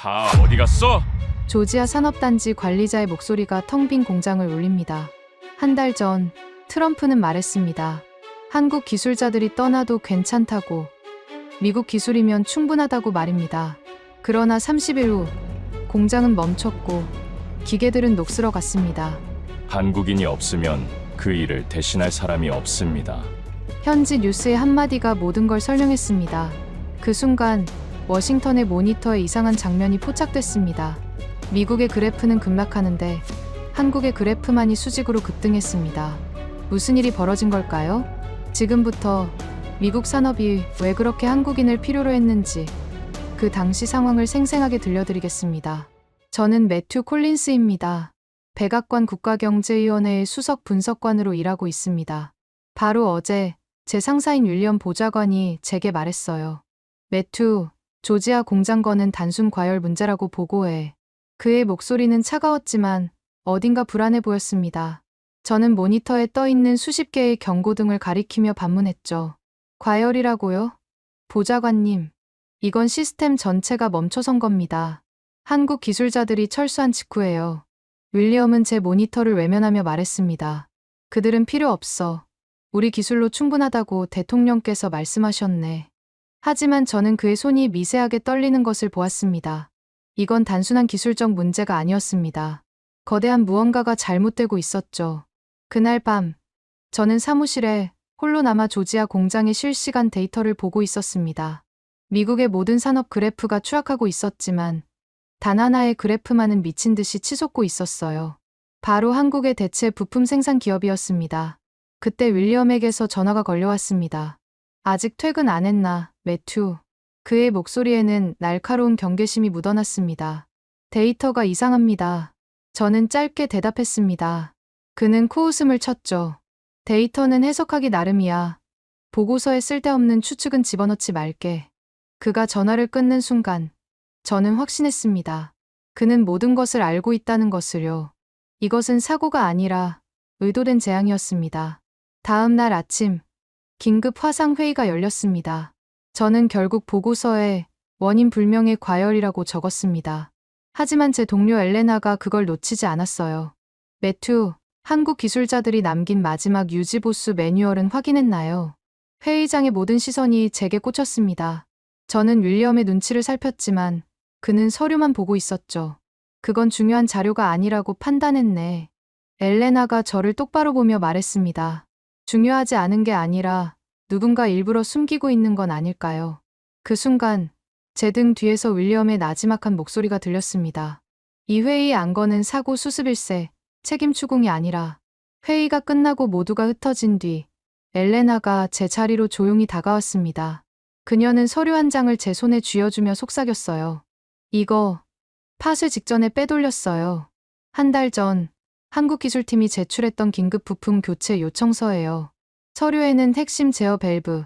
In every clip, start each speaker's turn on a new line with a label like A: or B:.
A: 다 어디 갔어?
B: 조지아 산업단지 관리자의 목소리가 텅 빈 공장을 울립니다. 한 달 전 트럼프는 말했습니다. 한국 기술자들이 떠나도 괜찮다고. 미국 기술이면 충분하다고 말입니다. 그러나 30일 후 공장은 멈췄고 기계들은 녹슬어 갔습니다.
A: 한국인이 없으면 그 일을 대신할 사람이 없습니다.
B: 현지 뉴스의 한마디가 모든 걸 설명했습니다. 그 순간 워싱턴의 모니터에 이상한 장면이 포착됐습니다. 미국의 그래프는 급락하는데 한국의 그래프만이 수직으로 급등했습니다. 무슨 일이 벌어진 걸까요? 지금부터 미국 산업이 왜 그렇게 한국인을 필요로 했는지 그 당시 상황을 생생하게 들려드리겠습니다. 저는 매튜 콜린스입니다. 백악관 국가경제위원회의 수석 분석관으로 일하고 있습니다. 바로 어제 제 상사인 윌리엄 보좌관이 제게 말했어요. 매튜, 조지아 공장건은 단순 과열 문제라고 보고해. 그의 목소리는 차가웠지만 어딘가 불안해 보였습니다. 저는 모니터에 떠 있는 수십 개의 경고등을 가리키며 반문했죠. 과열이라고요? 보좌관님, 이건 시스템 전체가 멈춰선 겁니다. 한국 기술자들이 철수한 직후예요. 윌리엄은 제 모니터를 외면하며 말했습니다. 그들은 필요 없어. 우리 기술로 충분하다고 대통령께서 말씀하셨네. 하지만 저는 그의 손이 미세하게 떨리는 것을 보았습니다. 이건 단순한 기술적 문제가 아니었습니다. 거대한 무언가가 잘못되고 있었죠. 그날 밤, 저는 사무실에 홀로 남아 조지아 공장의 실시간 데이터를 보고 있었습니다. 미국의 모든 산업 그래프가 추락하고 있었지만 단 하나의 그래프만은 미친 듯이 치솟고 있었어요. 바로 한국의 대체 부품 생산 기업이었습니다. 그때 윌리엄에게서 전화가 걸려왔습니다. 아직 퇴근 안 했나, 매튜. 그의 목소리에는 날카로운 경계심이 묻어났습니다. 데이터가 이상합니다. 저는 짧게 대답했습니다. 그는 코웃음을 쳤죠. 데이터는 해석하기 나름이야. 보고서에 쓸데없는 추측은 집어넣지 말게. 그가 전화를 끊는 순간 저는 확신했습니다. 그는 모든 것을 알고 있다는 것을요. 이것은 사고가 아니라 의도된 재앙이었습니다. 다음 날 아침 긴급 화상회의가 열렸습니다. 저는 결국 보고서에 원인 불명의 과열이라고 적었습니다. 하지만 제 동료 엘레나가 그걸 놓치지 않았어요. 매튜, 한국 기술자들이 남긴 마지막 유지보수 매뉴얼은 확인했나요? 회의장의 모든 시선이 제게 꽂혔습니다. 저는 윌리엄의 눈치를 살폈지만 그는 서류만 보고 있었죠. 그건 중요한 자료가 아니라고 판단했네. 엘레나가 저를 똑바로 보며 말했습니다. 중요하지 않은 게 아니라 누군가 일부러 숨기고 있는 건 아닐까요? 그 순간 제 등 뒤에서 윌리엄의 나지막한 목소리가 들렸습니다. 이 회의 안건은 사고 수습일세, 책임 추궁이 아니라. 회의가 끝나고 모두가 흩어진 뒤 엘레나가 제 자리로 조용히 다가왔습니다. 그녀는 서류 한 장을 제 손에 쥐어주며 속삭였어요. 이거 파쇄 직전에 빼돌렸어요. 한 달 전 한국기술팀이 제출했던 긴급 부품 교체 요청서예요. 서류에는 핵심 제어 밸브,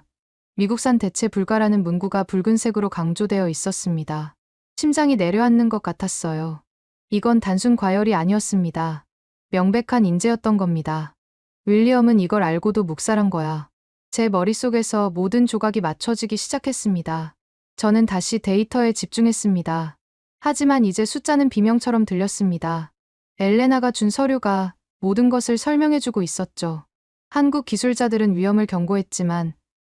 B: 미국산 대체 불가라는 문구가 붉은색으로 강조되어 있었습니다. 심장이 내려앉는 것 같았어요. 이건 단순 과열이 아니었습니다. 명백한 인재였던 겁니다. 윌리엄은 이걸 알고도 묵살한 거야. 제 머릿속에서 모든 조각이 맞춰지기 시작했습니다. 저는 다시 데이터에 집중했습니다. 하지만 이제 숫자는 비명처럼 들렸습니다. 엘레나가 준 서류가 모든 것을 설명해주고 있었죠. 한국 기술자들은 위험을 경고했지만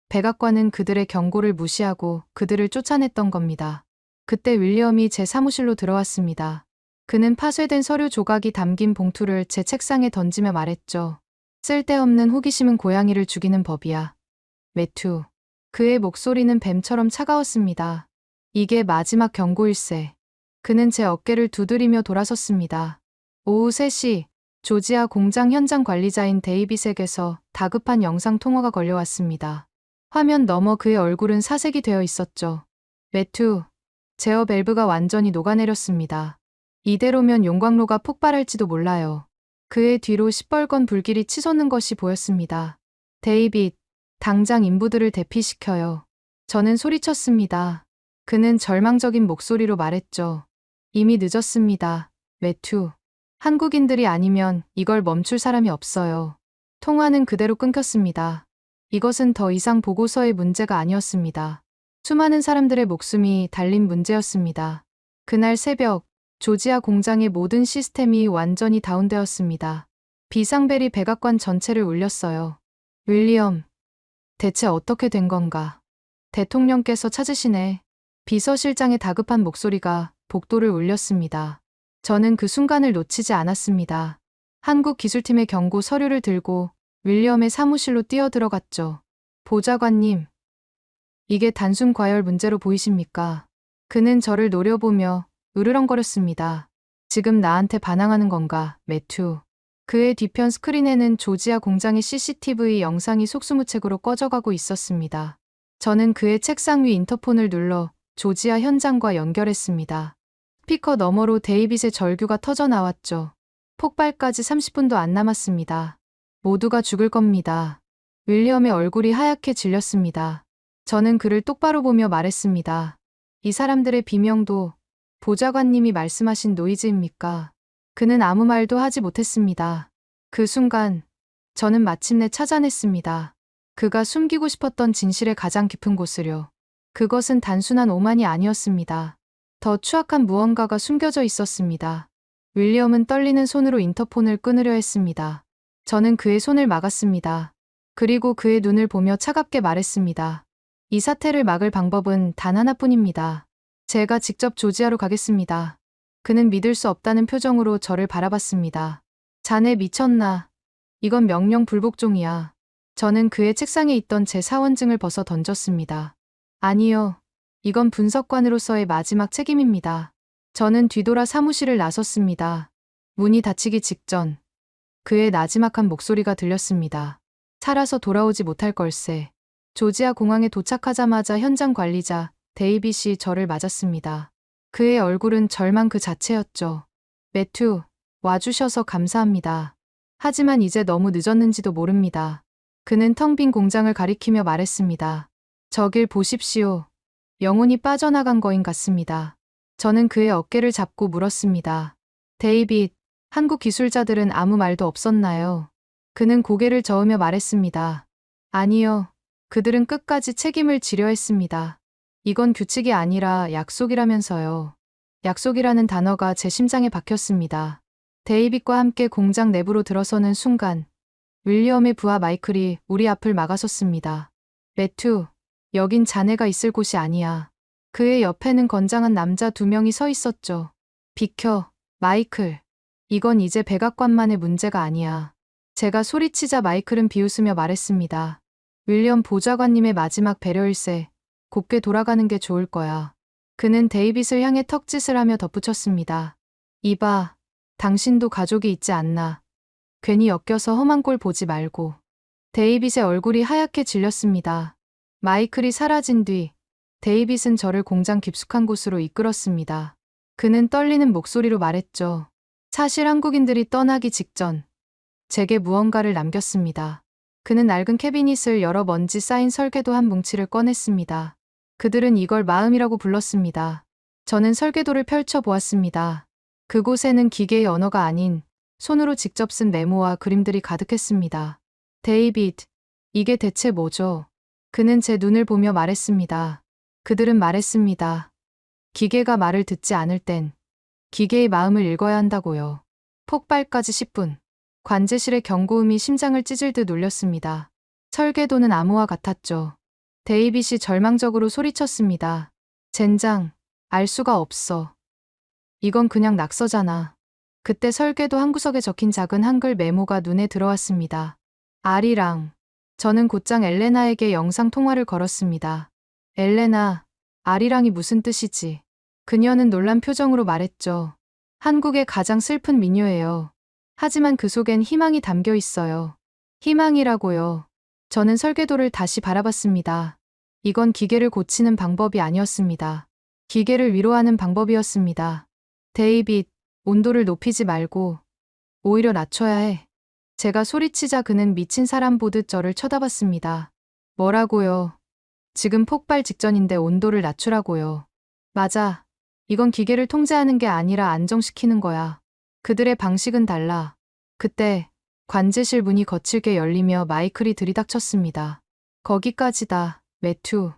B: 백악관은 그들의 경고를 무시하고 그들을 쫓아냈던 겁니다. 그때 윌리엄이 제 사무실로 들어왔습니다. 그는 파쇄된 서류 조각이 담긴 봉투를 제 책상에 던지며 말했죠. 쓸데없는 호기심은 고양이를 죽이는 법이야. 매튜. 그의 목소리는 뱀처럼 차가웠습니다. 이게 마지막 경고일세. 그는 제 어깨를 두드리며 돌아섰습니다. 오후 3시 조지아 공장 현장 관리자인 데이빗에게서 다급한 영상 통화가 걸려왔습니다. 화면 너머 그의 얼굴은 사색이 되어 있었죠. 매튜, 제어 밸브가 완전히 녹아내렸습니다. 이대로면 용광로가 폭발할지도 몰라요. 그의 뒤로 시뻘건 불길이 치솟는 것이 보였습니다. 데이빗, 당장 인부들을 대피시켜요. 저는 소리쳤습니다. 그는 절망적인 목소리로 말했죠. 이미 늦었습니다. 매튜. 한국인들이 아니면 이걸 멈출 사람이 없어요. 통화는 그대로 끊겼습니다. 이것은 더 이상 보고서의 문제가 아니었습니다. 수많은 사람들의 목숨이 달린 문제였습니다. 그날 새벽, 조지아 공장의 모든 시스템이 완전히 다운되었습니다. 비상벨이 백악관 전체를 울렸어요. 윌리엄, 대체 어떻게 된 건가? 대통령께서 찾으시네. 비서실장의 다급한 목소리가 복도를 울렸습니다. 저는 그 순간을 놓치지 않았습니다. 한국 기술팀의 경고 서류를 들고 윌리엄의 사무실로 뛰어들어갔죠. 보좌관님, 이게 단순 과열 문제로 보이십니까? 그는 저를 노려보며 으르렁거렸습니다. 지금 나한테 반항하는 건가, 매튜? 그의 뒤편 스크린에는 조지아 공장의 CCTV 영상이 속수무책으로 꺼져가고 있었습니다. 저는 그의 책상 위 인터폰을 눌러 조지아 현장과 연결했습니다. 스피커 너머로 데이빗의 절규가 터져 나왔죠. 폭발까지 30분도 안 남았습니다. 모두가 죽을 겁니다. 윌리엄의 얼굴이 하얗게 질렸습니다. 저는 그를 똑바로 보며 말했습니다. 이 사람들의 비명도 보좌관님이 말씀하신 노이즈입니까? 그는 아무 말도 하지 못했습니다. 그 순간 저는 마침내 찾아냈습니다. 그가 숨기고 싶었던 진실의 가장 깊은 곳으로. 그것은 단순한 오만이 아니었습니다. 더 추악한 무언가가 숨겨져 있었습니다. 윌리엄은 떨리는 손으로 인터폰을 끊으려 했습니다. 저는 그의 손을 막았습니다. 그리고 그의 눈을 보며 차갑게 말했습니다. 이 사태를 막을 방법은 단 하나뿐입니다. 제가 직접 조지아로 가겠습니다. 그는 믿을 수 없다는 표정으로 저를 바라봤습니다. 자네 미쳤나? 이건 명령 불복종이야. 저는 그의 책상에 있던 제 사원증을 벗어 던졌습니다. 아니요. 이건 분석관으로서의 마지막 책임입니다. 저는 뒤돌아 사무실을 나섰습니다. 문이 닫히기 직전 그의 나지막한 목소리가 들렸습니다. 살아서 돌아오지 못할 걸세. 조지아 공항에 도착하자마자 현장 관리자 데이빗이 저를 맞았습니다. 그의 얼굴은 절망 그 자체였죠. 매튜, 와주셔서 감사합니다. 하지만 이제 너무 늦었는지도 모릅니다. 그는 텅 빈 공장을 가리키며 말했습니다. 저길 보십시오. 영혼이 빠져나간 거인 같습니다. 저는 그의 어깨를 잡고 물었습니다. 데이빗, 한국 기술자들은 아무 말도 없었나요? 그는 고개를 저으며 말했습니다. 아니요. 그들은 끝까지 책임을 지려 했습니다. 이건 규칙이 아니라 약속이라면서요. 약속이라는 단어가 제 심장에 박혔습니다. 데이빗과 함께 공장 내부로 들어서는 순간 윌리엄의 부하 마이클이 우리 앞을 막아섰습니다. 매튜, 여긴 자네가 있을 곳이 아니야. 그의 옆에는 건장한 남자 2명이 서 있었죠. 비켜, 마이클. 이건 이제 백악관만의 문제가 아니야. 제가 소리치자 마이클은 비웃으며 말했습니다. 윌리엄 보좌관님의 마지막 배려일세. 곱게 돌아가는 게 좋을 거야. 그는 데이빗을 향해 턱짓을 하며 덧붙였습니다. 이봐, 당신도 가족이 있지 않나. 괜히 엮여서 험한 꼴 보지 말고. 데이빗의 얼굴이 하얗게 질렸습니다. 마이클이 사라진 뒤 데이빗은 저를 공장 깊숙한 곳으로 이끌었습니다. 그는 떨리는 목소리로 말했죠. 사실 한국인들이 떠나기 직전 제게 무언가를 남겼습니다. 그는 낡은 캐비닛을 열어 먼지 쌓인 설계도 한 뭉치를 꺼냈습니다. 그들은 이걸 마음이라고 불렀습니다. 저는 설계도를 펼쳐 보았습니다. 그곳에는 기계의 언어가 아닌 손으로 직접 쓴 메모와 그림들이 가득했습니다. 데이빗, 이게 대체 뭐죠? 그는 제 눈을 보며 말했습니다. 그들은 말했습니다. 기계가 말을 듣지 않을 땐 기계의 마음을 읽어야 한다고요. 폭발까지 10분. 관제실의 경고음이 심장을 찢을 듯 울렸습니다. 설계도는 암호와 같았죠. 데이빗이 절망적으로 소리쳤습니다. 젠장, 알 수가 없어. 이건 그냥 낙서잖아. 그때 설계도 한 구석에 적힌 작은 한글 메모가 눈에 들어왔습니다. 아리랑. 저는 곧장 엘레나에게 영상 통화를 걸었습니다. 엘레나, 아리랑이 무슨 뜻이지? 그녀는 놀란 표정으로 말했죠. 한국의 가장 슬픈 민요예요. 하지만 그 속엔 희망이 담겨 있어요. 희망이라고요. 저는 설계도를 다시 바라봤습니다. 이건 기계를 고치는 방법이 아니었습니다. 기계를 위로하는 방법이었습니다. 데이빗, 온도를 높이지 말고 오히려 낮춰야 해. 제가 소리치자 그는 미친 사람 보듯 저를 쳐다봤습니다. 뭐라고요? 지금 폭발 직전인데 온도를 낮추라고요. 맞아. 이건 기계를 통제하는 게 아니라 안정시키는 거야. 그들의 방식은 달라. 그때 관제실 문이 거칠게 열리며 마이클이 들이닥쳤습니다. 거기까지다, 매튜.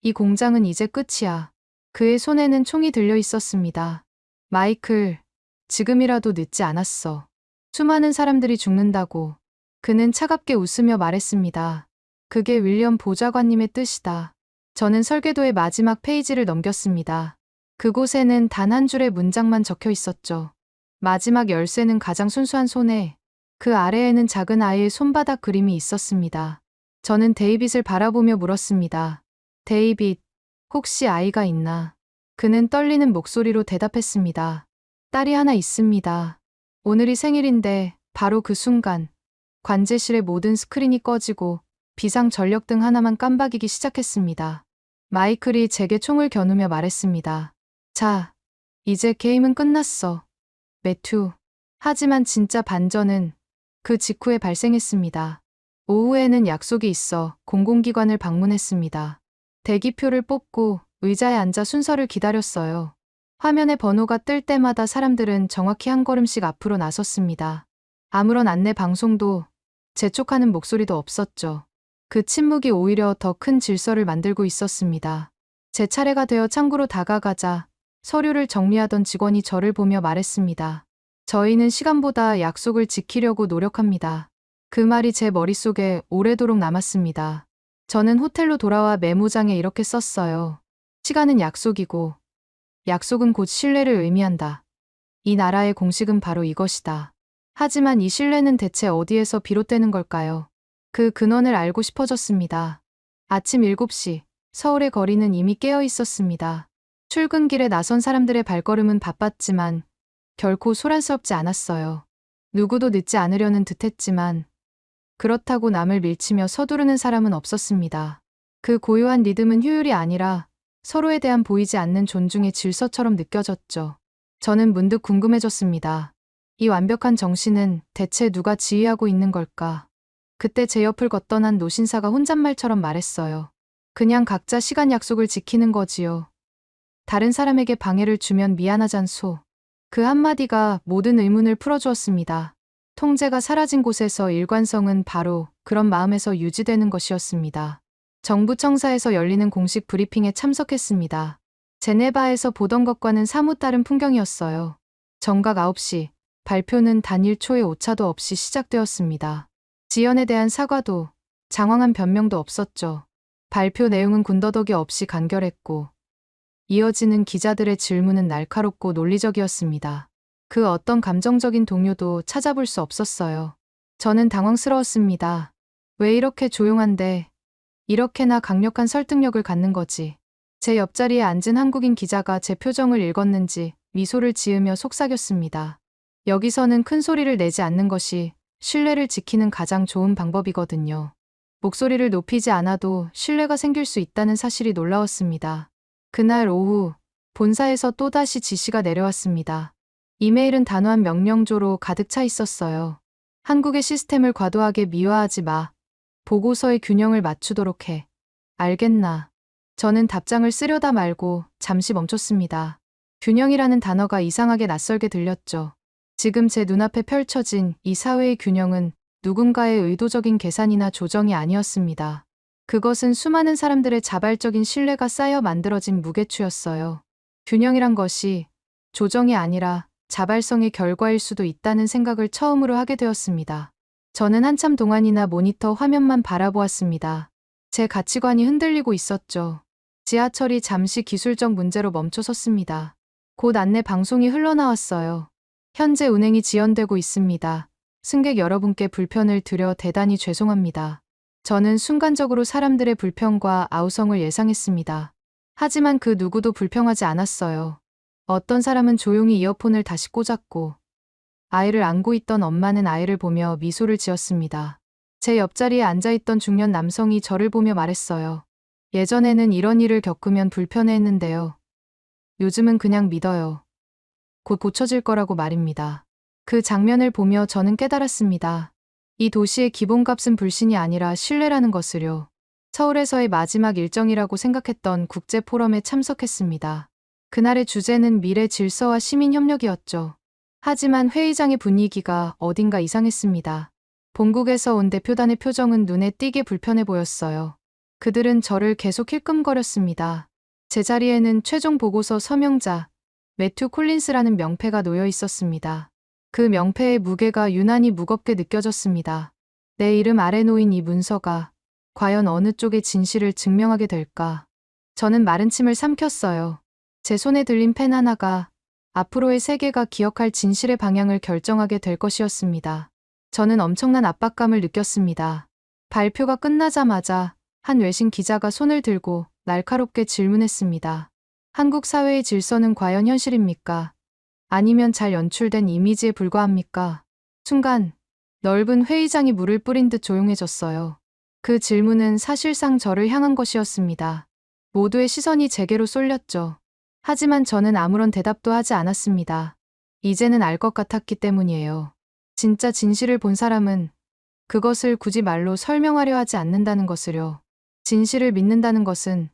B: 이 공장은 이제 끝이야. 그의 손에는 총이 들려 있었습니다. 마이클, 지금이라도 늦지 않았어. 수많은 사람들이 죽는다고. 그는 차갑게 웃으며 말했습니다. 그게 윌리엄 보좌관님의 뜻이다. 저는 설계도의 마지막 페이지를 넘겼습니다. 그곳에는 단 한 줄의 문장만 적혀 있었죠. 마지막 열쇠는 가장 순수한 손에, 그 아래에는 작은 아이의 손바닥 그림이 있었습니다. 저는 데이빗을 바라보며 물었습니다. 데이빗, 혹시 아이가 있나? 그는 떨리는 목소리로 대답했습니다. 딸이 하나 있습니다. 오늘이 생일인데 바로 그 순간 관제실의 모든 스크린이 꺼지고 비상 전력등 하나만 깜박이기 시작했습니다. 마이클이 제게 총을 겨누며 말했습니다. 자, 이제 게임은 끝났어. 매튜. 하지만 진짜 반전은 그 직후에 발생했습니다. 오후에는 약속이 있어 공공기관을 방문했습니다. 대기표를 뽑고 의자에 앉아 순서를 기다렸어요. 화면에 번호가 뜰 때마다 사람들은 정확히 한 걸음씩 앞으로 나섰습니다. 아무런 안내 방송도 재촉하는 목소리도 없었죠. 그 침묵이 오히려 더 큰 질서를 만들고 있었습니다. 제 차례가 되어 창구로 다가가자 서류를 정리하던 직원이 저를 보며 말했습니다. 저희는 시간보다 약속을 지키려고 노력합니다. 그 말이 제 머릿속에 오래도록 남았습니다. 저는 호텔로 돌아와 메모장에 이렇게 썼어요. 시간은 약속이고 약속은 곧 신뢰를 의미한다. 이 나라의 공식은 바로 이것이다. 하지만 이 신뢰는 대체 어디에서 비롯되는 걸까요? 그 근원을 알고 싶어졌습니다. 아침 7시, 서울의 거리는 이미 깨어 있었습니다. 출근길에 나선 사람들의 발걸음은 바빴지만 결코 소란스럽지 않았어요. 누구도 늦지 않으려는 듯했지만 그렇다고 남을 밀치며 서두르는 사람은 없었습니다. 그 고요한 리듬은 효율이 아니라 서로에 대한 보이지 않는 존중의 질서처럼 느껴졌죠. 저는 문득 궁금해졌습니다. 이 완벽한 정신은 대체 누가 지휘하고 있는 걸까? 그때 제 옆을 걷던 한 노신사가 혼잣말처럼 말했어요. 그냥 각자 시간 약속을 지키는 거지요. 다른 사람에게 방해를 주면 미안하잖소. 그 한마디가 모든 의문을 풀어주었습니다. 통제가 사라진 곳에서 일관성은 바로 그런 마음에서 유지되는 것이었습니다. 정부 청사에서 열리는 공식 브리핑에 참석했습니다. 제네바에서 보던 것과는 사뭇 다른 풍경이었어요. 정각 9시, 발표는 단일 초의 오차도 없이 시작되었습니다. 지연에 대한 사과도, 장황한 변명도 없었죠. 발표 내용은 군더더기 없이 간결했고, 이어지는 기자들의 질문은 날카롭고 논리적이었습니다. 그 어떤 감정적인 동요도 찾아볼 수 없었어요. 저는 당황스러웠습니다. 왜 이렇게 조용한데 이렇게나 강력한 설득력을 갖는 거지? 제 옆자리에 앉은 한국인 기자가 제 표정을 읽었는지 미소를 지으며 속삭였습니다. 여기서는 큰 소리를 내지 않는 것이 신뢰를 지키는 가장 좋은 방법이거든요. 목소리를 높이지 않아도 신뢰가 생길 수 있다는 사실이 놀라웠습니다. 그날 오후 본사에서 또다시 지시가 내려왔습니다. 이메일은 단호한 명령조로 가득 차 있었어요. 한국의 시스템을 과도하게 미화하지 마. 보고서의 균형을 맞추도록 해. 알겠나? 저는 답장을 쓰려다 말고 잠시 멈췄습니다. 균형이라는 단어가 이상하게 낯설게 들렸죠. 지금 제 눈앞에 펼쳐진 이 사회의 균형은 누군가의 의도적인 계산이나 조정이 아니었습니다. 그것은 수많은 사람들의 자발적인 신뢰가 쌓여 만들어진 무게추였어요. 균형이란 것이 조정이 아니라 자발성의 결과일 수도 있다는 생각을 처음으로 하게 되었습니다. 저는 한참 동안이나 모니터 화면만 바라보았습니다. 제 가치관이 흔들리고 있었죠. 지하철이 잠시 기술적 문제로 멈춰 섰습니다. 곧 안내 방송이 흘러나왔어요. 현재 운행이 지연되고 있습니다. 승객 여러분께 불편을 드려 대단히 죄송합니다. 저는 순간적으로 사람들의 불평과 아우성을 예상했습니다. 하지만 그 누구도 불평하지 않았어요. 어떤 사람은 조용히 이어폰을 다시 꽂았고, 아이를 안고 있던 엄마는 아이를 보며 미소를 지었습니다. 제 옆자리에 앉아있던 중년 남성이 저를 보며 말했어요. 예전에는 이런 일을 겪으면 불편해했는데요. 요즘은 그냥 믿어요. 곧 고쳐질 거라고 말입니다. 그 장면을 보며 저는 깨달았습니다. 이 도시의 기본값은 불신이 아니라 신뢰라는 것을요. 서울에서의 마지막 일정이라고 생각했던 국제 포럼에 참석했습니다. 그날의 주제는 미래 질서와 시민 협력이었죠. 하지만 회의장의 분위기가 어딘가 이상했습니다. 본국에서 온 대표단의 표정은 눈에 띄게 불편해 보였어요. 그들은 저를 계속 힐끔거렸습니다. 제 자리에는 최종 보고서 서명자, 매튜 콜린스라는 명패가 놓여 있었습니다. 그 명패의 무게가 유난히 무겁게 느껴졌습니다. 내 이름 아래 놓인 이 문서가 과연 어느 쪽의 진실을 증명하게 될까? 저는 마른 침을 삼켰어요. 제 손에 들린 펜 하나가 앞으로의 세계가 기억할 진실의 방향을 결정하게 될 것이었습니다. 저는 엄청난 압박감을 느꼈습니다. 발표가 끝나자마자 한 외신 기자가 손을 들고 날카롭게 질문했습니다. 한국 사회의 질서는 과연 현실입니까? 아니면 잘 연출된 이미지에 불과합니까? 순간 넓은 회의장이 물을 뿌린 듯 조용해졌어요. 그 질문은 사실상 저를 향한 것이었습니다. 모두의 시선이 제게로 쏠렸죠. 하지만 저는 아무런 대답도 하지 않았습니다. 이제는 알 것 같았기 때문이에요. 진짜 진실을 본 사람은 그것을 굳이 말로 설명하려 하지 않는다는 것을요. 진실을 믿는다는 것은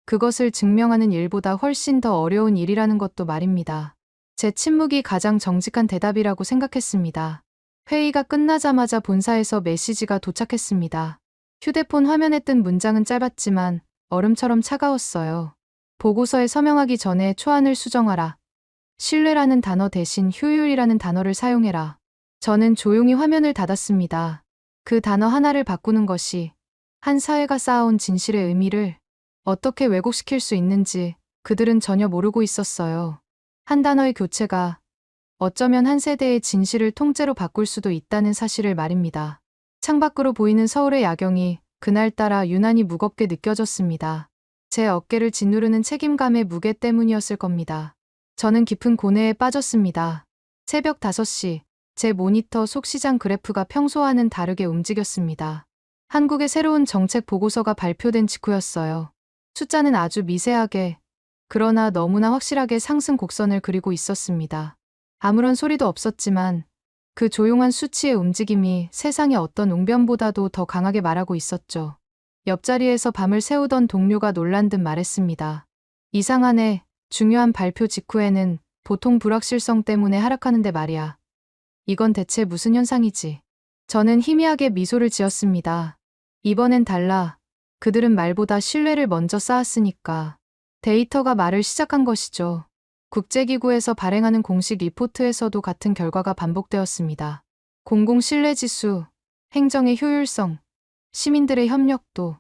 B: 그것을 증명하는 일보다 훨씬 더 어려운 일이라는 것도 말입니다. 제 침묵이 가장 정직한 대답이라고 생각했습니다. 회의가 끝나자마자 본사에서 메시지가 도착했습니다. 휴대폰 화면에 뜬 문장은 짧았지만 얼음처럼 차가웠어요. 보고서에 서명하기 전에 초안을 수정하라. 신뢰라는 단어 대신 효율이라는 단어를 사용해라. 저는 조용히 화면을 닫았습니다. 그 단어 하나를 바꾸는 것이 한 사회가 쌓아온 진실의 의미를 어떻게 왜곡시킬 수 있는지 그들은 전혀 모르고 있었어요. 한 단어의 교체가 어쩌면 한 세대의 진실을 통째로 바꿀 수도 있다는 사실을 말입니다. 창밖으로 보이는 서울의 야경이 그날따라 유난히 무겁게 느껴졌습니다. 제 어깨를 짓누르는 책임감의 무게 때문이었을 겁니다. 저는 깊은 고뇌에 빠졌습니다. 새벽 5시, 제 모니터 속 시장 그래프가 평소와는 다르게 움직였습니다. 한국의 새로운 정책 보고서가 발표된 직후였어요. 숫자는 아주 미세하게, 그러나 너무나 확실하게 상승 곡선을 그리고 있었습니다. 아무런 소리도 없었지만 그 조용한 수치의 움직임이 세상의 어떤 웅변보다도 더 강하게 말하고 있었죠. 옆자리에서 밤을 새우던 동료가 놀란 듯 말했습니다. 이상하네. 중요한 발표 직후에는 보통 불확실성 때문에 하락하는데 말이야. 이건 대체 무슨 현상이지? 저는 희미하게 미소를 지었습니다. 이번엔 달라. 그들은 말보다 신뢰를 먼저 쌓았으니까. 데이터가 말을 시작한 것이죠. 국제기구에서 발행하는 공식 리포트에서도 같은 결과가 반복되었습니다. 공공신뢰지수, 행정의 효율성, 시민들의 협력도,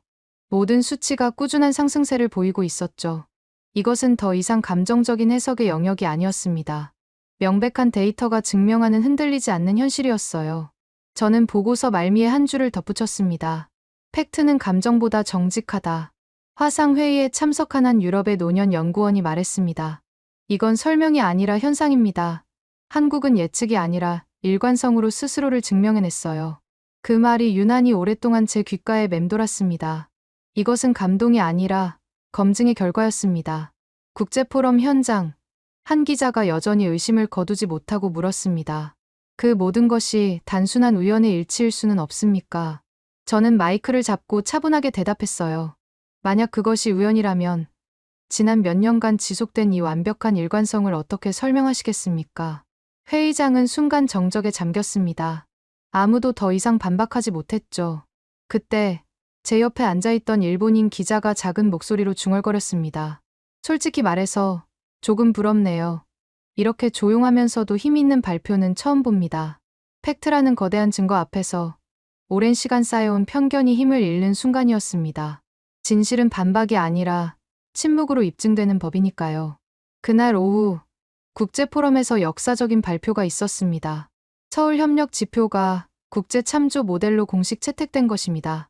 B: 모든 수치가 꾸준한 상승세를 보이고 있었죠. 이것은 더 이상 감정적인 해석의 영역이 아니었습니다. 명백한 데이터가 증명하는 흔들리지 않는 현실이었어요. 저는 보고서 말미에 한 줄을 덧붙였습니다. 팩트는 감정보다 정직하다. 화상회의에 참석한 한 유럽의 노년 연구원이 말했습니다. 이건 설명이 아니라 현상입니다. 한국은 예측이 아니라 일관성으로 스스로를 증명해냈어요. 그 말이 유난히 오랫동안 제 귓가에 맴돌았습니다. 이것은 감동이 아니라 검증의 결과였습니다. 국제포럼 현장, 한 기자가 여전히 의심을 거두지 못하고 물었습니다. 그 모든 것이 단순한 우연의 일치일 수는 없습니까? 저는 마이크를 잡고 차분하게 대답했어요. 만약 그것이 우연이라면 지난 몇 년간 지속된 이 완벽한 일관성을 어떻게 설명하시겠습니까? 회의장은 순간 정적에 잠겼습니다. 아무도 더 이상 반박하지 못했죠. 그때 제 옆에 앉아있던 일본인 기자가 작은 목소리로 중얼거렸습니다. 솔직히 말해서 조금 부럽네요. 이렇게 조용하면서도 힘 있는 발표는 처음 봅니다. 팩트라는 거대한 증거 앞에서 오랜 시간 쌓여온 편견이 힘을 잃는 순간이었습니다. 진실은 반박이 아니라 침묵으로 입증되는 법이니까요. 그날 오후 국제포럼에서 역사적인 발표가 있었습니다. 서울협력 지표가 국제 참조 모델로 공식 채택된 것입니다.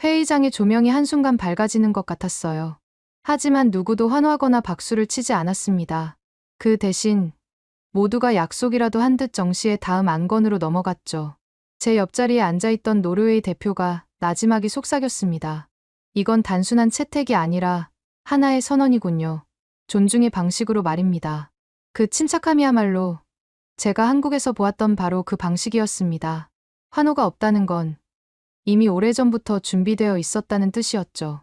B: 회의장의 조명이 한순간 밝아지는 것 같았어요. 하지만 누구도 환호하거나 박수를 치지 않았습니다. 그 대신 모두가 약속이라도 한 듯 정시의 다음 안건으로 넘어갔죠. 제 옆자리에 앉아있던 노르웨이 대표가 나지막이 속삭였습니다. 이건 단순한 채택이 아니라 하나의 선언이군요. 존중의 방식으로 말입니다. 그 침착함이야말로 제가 한국에서 보았던 바로 그 방식이었습니다. 환호가 없다는 건 이미 오래전부터 준비되어 있었다는 뜻이었죠.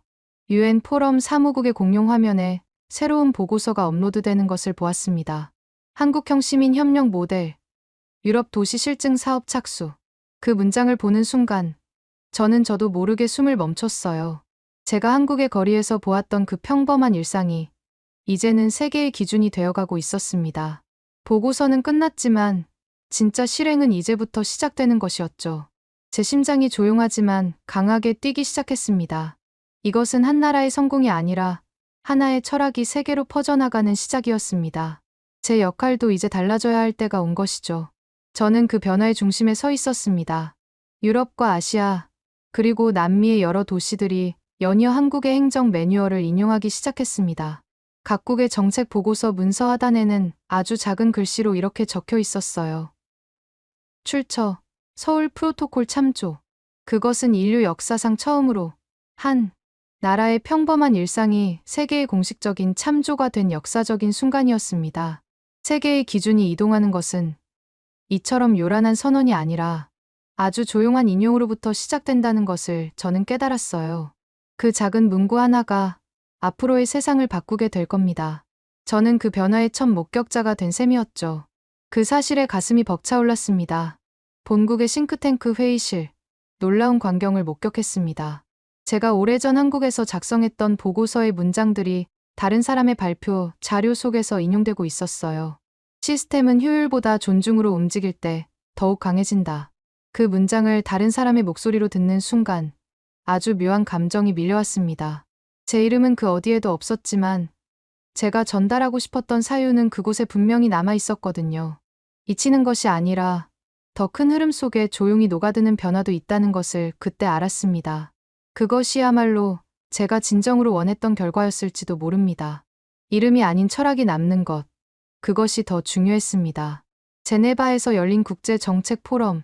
B: UN 포럼 사무국의 공용 화면에 새로운 보고서가 업로드되는 것을 보았습니다. 한국형 시민협력 모델, 유럽 도시 실증 사업 착수. 그 문장을 보는 순간 저는 저도 모르게 숨을 멈췄어요. 제가 한국의 거리에서 보았던 그 평범한 일상이 이제는 세계의 기준이 되어가고 있었습니다. 보고서는 끝났지만 진짜 실행은 이제부터 시작되는 것이었죠. 제 심장이 조용하지만 강하게 뛰기 시작했습니다. 이것은 한 나라의 성공이 아니라 하나의 철학이 세계로 퍼져나가는 시작이었습니다. 제 역할도 이제 달라져야 할 때가 온 것이죠. 저는 그 변화의 중심에 서 있었습니다. 유럽과 아시아, 그리고 남미의 여러 도시들이 연이어 한국의 행정 매뉴얼을 인용하기 시작했습니다. 각국의 정책 보고서 문서 하단에는 아주 작은 글씨로 이렇게 적혀 있었어요. 출처, 서울 프로토콜 참조. 그것은 인류 역사상 처음으로 한 나라의 평범한 일상이 세계의 공식적인 참조가 된 역사적인 순간이었습니다. 세계의 기준이 이동하는 것은 이처럼 요란한 선언이 아니라 아주 조용한 인용으로부터 시작된다는 것을 저는 깨달았어요. 그 작은 문구 하나가 앞으로의 세상을 바꾸게 될 겁니다. 저는 그 변화의 첫 목격자가 된 셈이었죠. 그 사실에 가슴이 벅차올랐습니다. 본국의 싱크탱크 회의실, 놀라운 광경을 목격했습니다. 제가 오래전 한국에서 작성했던 보고서의 문장들이 다른 사람의 발표, 자료 속에서 인용되고 있었어요. 시스템은 효율보다 존중으로 움직일 때 더욱 강해진다. 그 문장을 다른 사람의 목소리로 듣는 순간 아주 묘한 감정이 밀려왔습니다. 제 이름은 그 어디에도 없었지만 제가 전달하고 싶었던 사유는 그곳에 분명히 남아 있었거든요. 잊히는 것이 아니라 더 큰 흐름 속에 조용히 녹아드는 변화도 있다는 것을 그때 알았습니다. 그것이야말로 제가 진정으로 원했던 결과였을지도 모릅니다. 이름이 아닌 철학이 남는 것, 그것이 더 중요했습니다. 제네바에서 열린 국제 정책 포럼.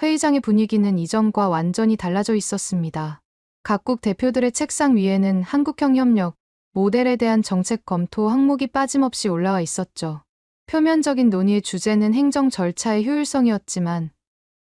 B: 회의장의 분위기는 이전과 완전히 달라져 있었습니다. 각국 대표들의 책상 위에는 한국형 협력, 모델에 대한 정책 검토 항목이 빠짐없이 올라와 있었죠. 표면적인 논의의 주제는 행정 절차의 효율성이었지만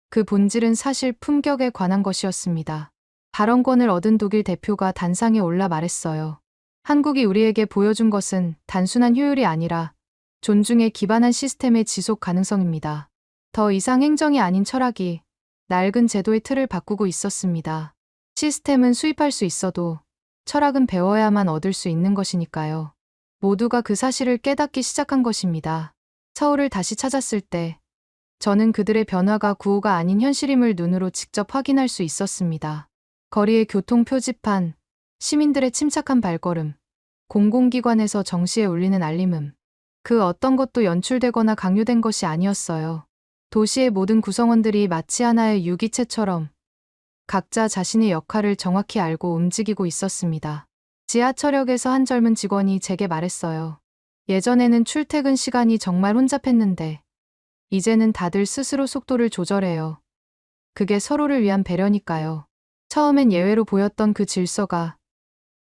B: 그 본질은 사실 품격에 관한 것이었습니다. 발언권을 얻은 독일 대표가 단상에 올라 말했어요. 한국이 우리에게 보여준 것은 단순한 효율이 아니라 존중에 기반한 시스템의 지속 가능성입니다. 더 이상 행정이 아닌 철학이 낡은 제도의 틀을 바꾸고 있었습니다. 시스템은 수입할 수 있어도 철학은 배워야만 얻을 수 있는 것이니까요. 모두가 그 사실을 깨닫기 시작한 것입니다. 서울을 다시 찾았을 때 저는 그들의 변화가 구호가 아닌 현실임을 눈으로 직접 확인할 수 있었습니다. 거리의 교통 표지판, 시민들의 침착한 발걸음, 공공기관에서 정시에 울리는 알림음. 그 어떤 것도 연출되거나 강요된 것이 아니었어요. 도시의 모든 구성원들이 마치 하나의 유기체처럼 각자 자신의 역할을 정확히 알고 움직이고 있었습니다. 지하철역에서 한 젊은 직원이 제게 말했어요. 예전에는 출퇴근 시간이 정말 혼잡했는데 이제는 다들 스스로 속도를 조절해요. 그게 서로를 위한 배려니까요. 처음엔 예외로 보였던 그 질서가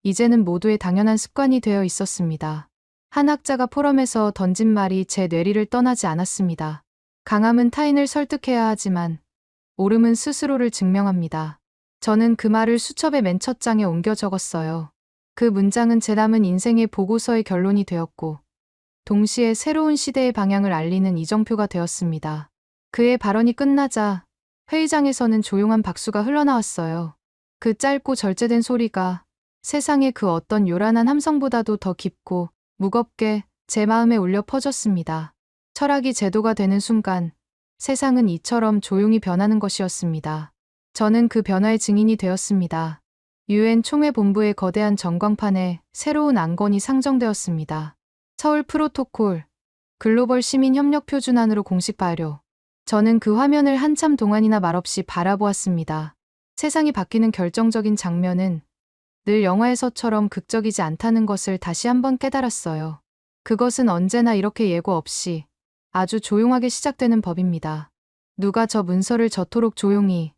B: 이제는 모두의 당연한 습관이 되어 있었습니다. 한 학자가 포럼에서 던진 말이 제 뇌리를 떠나지 않았습니다. 강함은 타인을 설득해야 하지만 옳음은 스스로를 증명합니다. 저는 그 말을 수첩의 맨 첫 장에 옮겨 적었어요. 그 문장은 제 남은 인생의 보고서의 결론이 되었고 동시에 새로운 시대의 방향을 알리는 이정표가 되었습니다. 그의 발언이 끝나자 회의장에서는 조용한 박수가 흘러나왔어요. 그 짧고 절제된 소리가 세상의 그 어떤 요란한 함성보다도 더 깊고 무겁게 제 마음에 울려 퍼졌습니다. 철학이 제도가 되는 순간 세상은 이처럼 조용히 변하는 것이었습니다. 저는 그 변화의 증인이 되었습니다. UN 총회본부의 거대한 전광판에 새로운 안건이 상정되었습니다. 서울 프로토콜, 글로벌 시민 협력 표준안으로 공식 발효. 저는 그 화면을 한참 동안이나 말없이 바라보았습니다. 세상이 바뀌는 결정적인 장면은 늘 영화에서처럼 극적이지 않다는 것을 다시 한번 깨달았어요. 그것은 언제나 이렇게 예고 없이 아주 조용하게 시작되는 법입니다. 누가 저 문서를 저토록 조용히,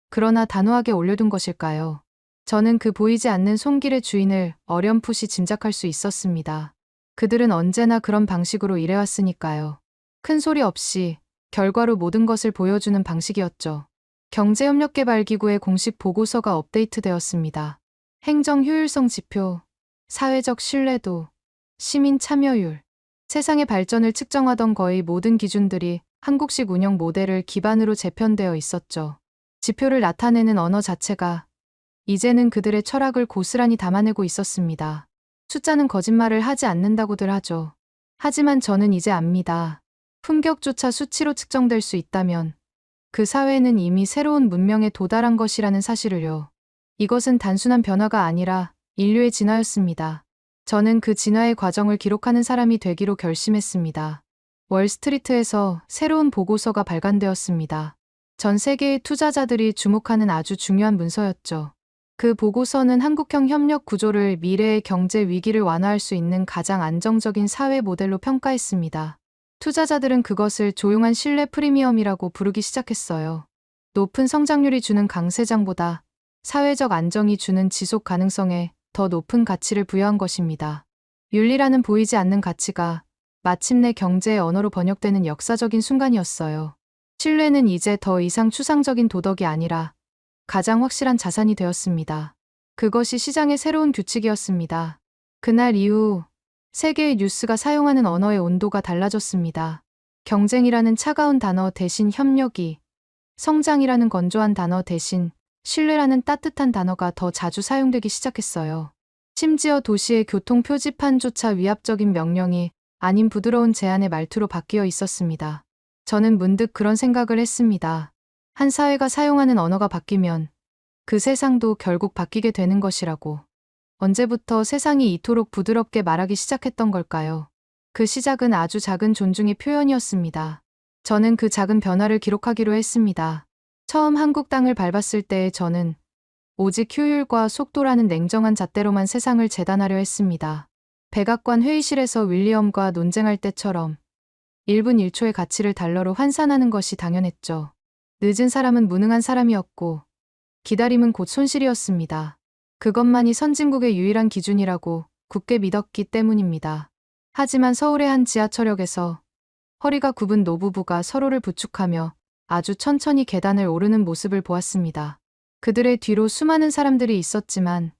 B: 그러나 단호하게 올려둔 것일까요? 저는 그 보이지 않는 손길의 주인을 어렴풋이 짐작할 수 있었습니다. 그들은 언제나 그런 방식으로 일해왔으니까요. 큰 소리 없이 결과로 모든 것을 보여주는 방식이었죠. 경제협력개발기구의 공식 보고서가 업데이트되었습니다. 행정 효율성 지표, 사회적 신뢰도, 시민 참여율, 세상의 발전을 측정하던 거의 모든 기준들이 한국식 운영 모델을 기반으로 재편되어 있었죠. 지표를 나타내는 언어 자체가 이제는 그들의 철학을 고스란히 담아내고 있었습니다. 숫자는 거짓말을 하지 않는다고들 하죠. 하지만 저는 이제 압니다. 품격조차 수치로 측정될 수 있다면 그 사회는 이미 새로운 문명에 도달한 것이라는 사실을요. 이것은 단순한 변화가 아니라 인류의 진화였습니다. 저는 그 진화의 과정을 기록하는 사람이 되기로 결심했습니다. 월스트리트에서 새로운 보고서가 발간되었습니다. 전 세계의 투자자들이 주목하는 아주 중요한 문서였죠. 그 보고서는 한국형 협력 구조를 미래의 경제 위기를 완화할 수 있는 가장 안정적인 사회 모델로 평가했습니다. 투자자들은 그것을 조용한 신뢰 프리미엄이라고 부르기 시작했어요. 높은 성장률이 주는 강세장보다 사회적 안정이 주는 지속 가능성에 더 높은 가치를 부여한 것입니다. 윤리라는 보이지 않는 가치가 마침내 경제의 언어로 번역되는 역사적인 순간이었어요. 신뢰는 이제 더 이상 추상적인 도덕이 아니라 가장 확실한 자산이 되었습니다. 그것이 시장의 새로운 규칙이었습니다. 그날 이후 세계의 뉴스가 사용하는 언어의 온도가 달라졌습니다. 경쟁이라는 차가운 단어 대신 협력이, 성장이라는 건조한 단어 대신 신뢰라는 따뜻한 단어가 더 자주 사용되기 시작했어요. 심지어 도시의 교통 표지판조차 위압적인 명령이 아닌 부드러운 제안의 말투로 바뀌어 있었습니다. 저는 문득 그런 생각을 했습니다. 한 사회가 사용하는 언어가 바뀌면 그 세상도 결국 바뀌게 되는 것이라고. 언제부터 세상이 이토록 부드럽게 말하기 시작했던 걸까요? 그 시작은 아주 작은 존중의 표현이었습니다. 저는 그 작은 변화를 기록하기로 했습니다. 처음 한국 땅을 밟았을 때의 저는 오직 효율과 속도라는 냉정한 잣대로만 세상을 재단하려 했습니다. 백악관 회의실에서 윌리엄과 논쟁할 때처럼 1분 1초의 가치를 달러로 환산하는 것이 당연했죠. 늦은 사람은 무능한 사람이었고 기다림은 곧 손실이었습니다. 그것만이 선진국의 유일한 기준이라고 굳게 믿었기 때문입니다. 하지만 서울의 한 지하철역에서 허리가 굽은 노부부가 서로를 부축하며 아주 천천히 계단을 오르는 모습을 보았습니다. 그들의 뒤로 수많은 사람들이 있었지만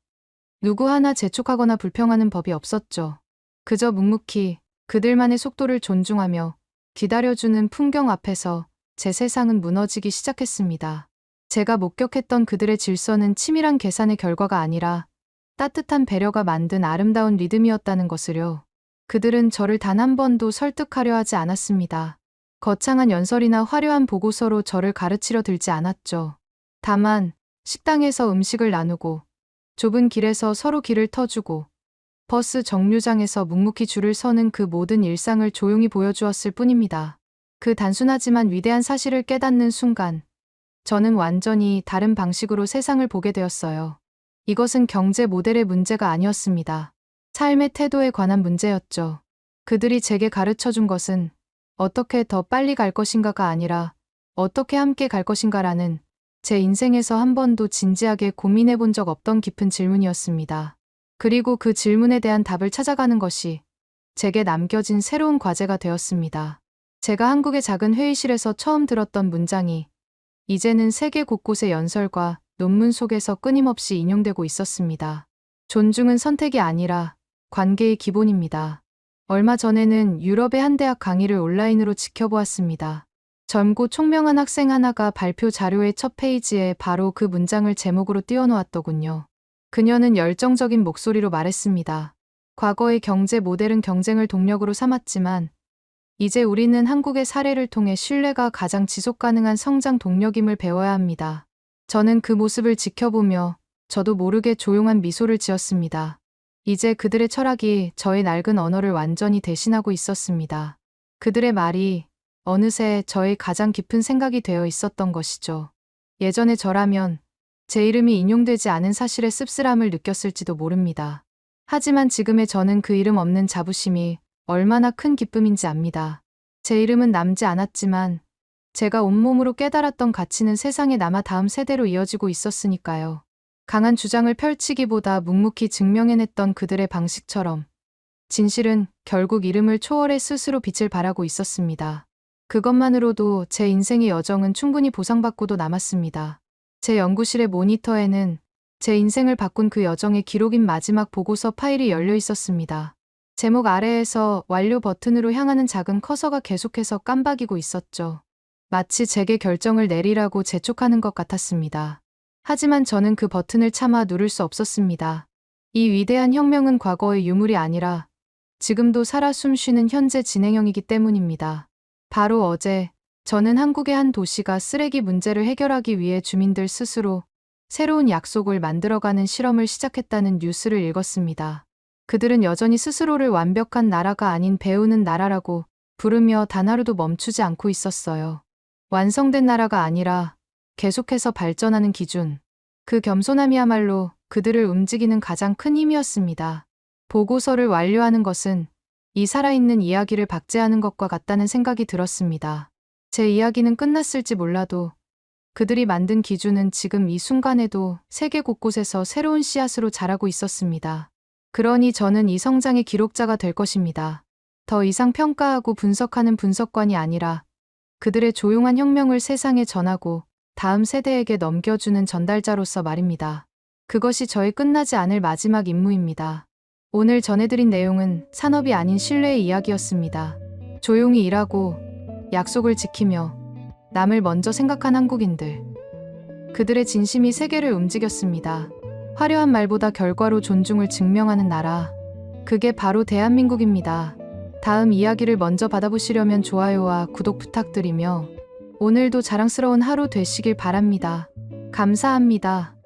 B: 누구 하나 재촉하거나 불평하는 법이 없었죠. 그저 묵묵히 그들만의 속도를 존중하며 기다려주는 풍경 앞에서 제 세상은 무너지기 시작했습니다. 제가 목격했던 그들의 질서는 치밀한 계산의 결과가 아니라 따뜻한 배려가 만든 아름다운 리듬이었다는 것을요. 그들은 저를 단 한 번도 설득하려 하지 않았습니다. 거창한 연설이나 화려한 보고서로 저를 가르치려 들지 않았죠. 다만 식당에서 음식을 나누고 좁은 길에서 서로 길을 터주고 버스 정류장에서 묵묵히 줄을 서는 그 모든 일상을 조용히 보여주었을 뿐입니다. 그 단순하지만 위대한 사실을 깨닫는 순간 저는 완전히 다른 방식으로 세상을 보게 되었어요. 이것은 경제 모델의 문제가 아니었습니다. 삶의 태도에 관한 문제였죠. 그들이 제게 가르쳐준 것은 어떻게 더 빨리 갈 것인가가 아니라 어떻게 함께 갈 것인가라는 제 인생에서 한 번도 진지하게 고민해 본 적 없던 깊은 질문이었습니다. 그리고 그 질문에 대한 답을 찾아가는 것이 제게 남겨진 새로운 과제가 되었습니다. 제가 한국의 작은 회의실에서 처음 들었던 문장이 이제는 세계 곳곳의 연설과 논문 속에서 끊임없이 인용되고 있었습니다. 존중은 선택이 아니라 관계의 기본입니다. 얼마 전에는 유럽의 한 대학 강의를 온라인으로 지켜보았습니다. 젊고 총명한 학생 하나가 발표 자료의 첫 페이지에 바로 그 문장을 제목으로 띄워놓았더군요. 그녀는 열정적인 목소리로 말했습니다. 과거의 경제 모델은 경쟁을 동력으로 삼았지만 이제 우리는 한국의 사례를 통해 신뢰가 가장 지속가능한 성장 동력임을 배워야 합니다. 저는 그 모습을 지켜보며 저도 모르게 조용한 미소를 지었습니다. 이제 그들의 철학이 저의 낡은 언어를 완전히 대신하고 있었습니다. 그들의 말이 어느새 저의 가장 깊은 생각이 되어 있었던 것이죠. 예전의 저라면 제 이름이 인용되지 않은 사실의 씁쓸함을 느꼈을지도 모릅니다. 하지만 지금의 저는 그 이름 없는 자부심이 얼마나 큰 기쁨인지 압니다. 제 이름은 남지 않았지만 제가 온몸으로 깨달았던 가치는 세상에 남아 다음 세대로 이어지고 있었으니까요. 강한 주장을 펼치기보다 묵묵히 증명해냈던 그들의 방식처럼 진실은 결국 이름을 초월해 스스로 빛을 발하고 있었습니다. 그것만으로도 제 인생의 여정은 충분히 보상받고도 남았습니다. 제 연구실의 모니터에는 제 인생을 바꾼 그 여정의 기록인 마지막 보고서 파일이 열려 있었습니다. 제목 아래에서 완료 버튼으로 향하는 작은 커서가 계속해서 깜박이고 있었죠. 마치 제게 결정을 내리라고 재촉하는 것 같았습니다. 하지만 저는 그 버튼을 차마 누를 수 없었습니다. 이 위대한 혁명은 과거의 유물이 아니라 지금도 살아 숨쉬는 현재 진행형이기 때문입니다. 바로 어제 저는 한국의 한 도시가 쓰레기 문제를 해결하기 위해 주민들 스스로 새로운 약속을 만들어가는 실험을 시작했다는 뉴스를 읽었습니다. 그들은 여전히 스스로를 완벽한 나라가 아닌 배우는 나라라고 부르며 단 하루도 멈추지 않고 있었어요. 완성된 나라가 아니라 계속해서 발전하는 기준. 그 겸손함이야말로 그들을 움직이는 가장 큰 힘이었습니다. 보고서를 완료하는 것은 이 살아있는 이야기를 박제하는 것과 같다는 생각이 들었습니다. 제 이야기는 끝났을지 몰라도 그들이 만든 기준은 지금 이 순간에도 세계 곳곳에서 새로운 씨앗으로 자라고 있었습니다. 그러니 저는 이 성장의 기록자가 될 것입니다. 더 이상 평가하고 분석하는 분석관이 아니라 그들의 조용한 혁명을 세상에 전하고 다음 세대에게 넘겨주는 전달자로서 말입니다. 그것이 저의 끝나지 않을 마지막 임무입니다. 오늘 전해드린 내용은 산업이 아닌 신뢰의 이야기였습니다. 조용히 일하고 약속을 지키며 남을 먼저 생각한 한국인들. 그들의 진심이 세계를 움직였습니다. 화려한 말보다 결과로 존중을 증명하는 나라. 그게 바로 대한민국입니다. 다음 이야기를 먼저 받아보시려면 좋아요와 구독 부탁드리며 오늘도 자랑스러운 하루 되시길 바랍니다. 감사합니다.